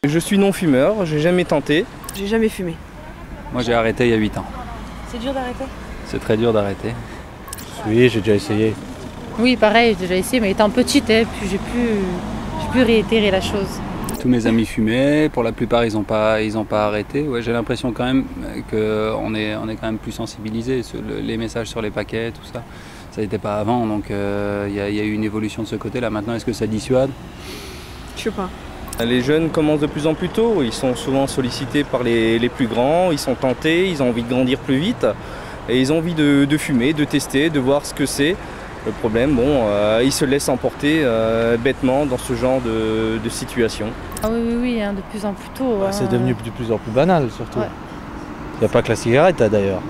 Je suis non-fumeur, j'ai jamais tenté. J'ai jamais fumé. Moi j'ai arrêté il y a 8 ans. C'est dur d'arrêter? C'est très dur d'arrêter. Oui, j'ai déjà essayé. Oui, pareil, j'ai déjà essayé, mais étant petite, puis j'ai pu réitérer la chose. Tous mes amis fumaient, pour la plupart ils n'ont pas arrêté. Ouais, j'ai l'impression quand même qu'on est quand même plus sensibilisé. Les messages sur les paquets, tout ça, ça n'était pas avant, donc il y a eu une évolution de ce côté-là. Maintenant, est-ce que ça dissuade? Je sais pas. Les jeunes commencent de plus en plus tôt, ils sont souvent sollicités par les plus grands, ils sont tentés, ils ont envie de grandir plus vite et ils ont envie de fumer, de tester, de voir ce que c'est. Le problème, ils se laissent emporter bêtement dans ce genre de situation. Ah oui, de plus en plus tôt. C'est devenu de plus en plus banal surtout. Ouais. Il n'y a pas que la cigarette d'ailleurs.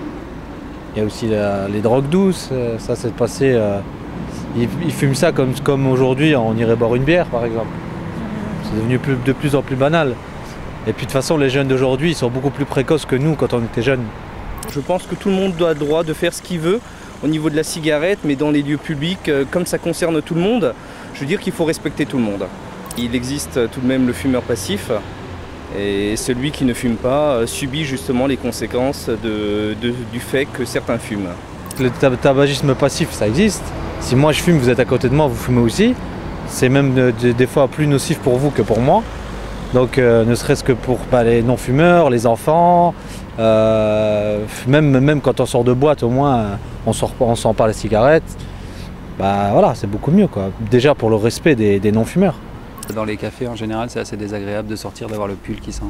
Il y a aussi les drogues douces, ça c'est passé. Ils fument ça comme aujourd'hui on irait boire une bière par exemple. C'est devenu de plus en plus banal. Et puis de toute façon les jeunes d'aujourd'hui ils sont beaucoup plus précoces que nous quand on était jeunes. Je pense que tout le monde a le droit de faire ce qu'il veut au niveau de la cigarette, mais dans les lieux publics, comme ça concerne tout le monde, je veux dire qu'il faut respecter tout le monde. Il existe tout de même le fumeur passif, et celui qui ne fume pas subit justement les conséquences du fait que certains fument. Le tabagisme passif, ça existe. Si moi je fume, vous êtes à côté de moi, vous fumez aussi. C'est même des fois plus nocif pour vous que pour moi. Donc ne serait-ce que pour les non-fumeurs, les enfants, même quand on sort de boîte, au moins on sent pas la cigarette. Bah voilà, c'est beaucoup mieux quoi. Déjà pour le respect des non-fumeurs. Dans les cafés en général, c'est assez désagréable de sortir, d'avoir le pull qui sent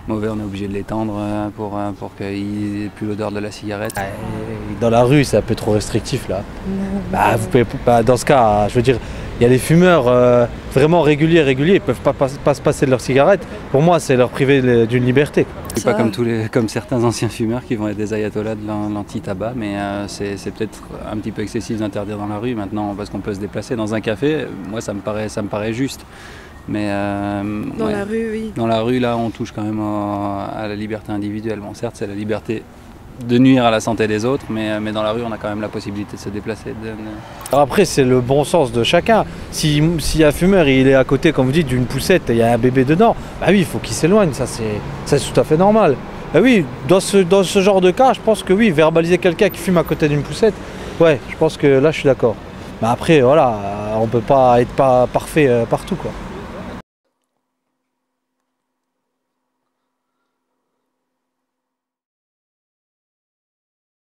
mauvais. On est obligé de l'étendre pour qu'il n'y ait plus l'odeur de la cigarette. Dans la rue, c'est un peu trop restrictif là. Bah, vous pouvez, dans ce cas, je veux dire, il y a des fumeurs vraiment réguliers, ils ne peuvent pas se passer de leur cigarette. Pour moi, c'est leur priver d'une liberté. C'est pas comme certains anciens fumeurs qui vont être des ayatollahs de l'anti-tabac, mais c'est peut-être un petit peu excessif d'interdire dans la rue maintenant parce qu'on peut se déplacer. Dans un café, moi ça me paraît juste. Mais dans la rue, oui. Dans la rue, là, on touche quand même à la liberté individuelle. Bon, certes, c'est la liberté de nuire à la santé des autres, mais dans la rue, on a quand même la possibilité de se déplacer. Alors après, c'est le bon sens de chacun. Si un fumeur, il est à côté, comme vous dites, d'une poussette et il y a un bébé dedans, bah oui, il faut qu'il s'éloigne, ça c'est tout à fait normal. Bah oui, dans ce genre de cas, je pense que oui, verbaliser quelqu'un qui fume à côté d'une poussette, ouais, je pense que là, je suis d'accord. Mais après, voilà, on ne peut pas être parfait partout, quoi.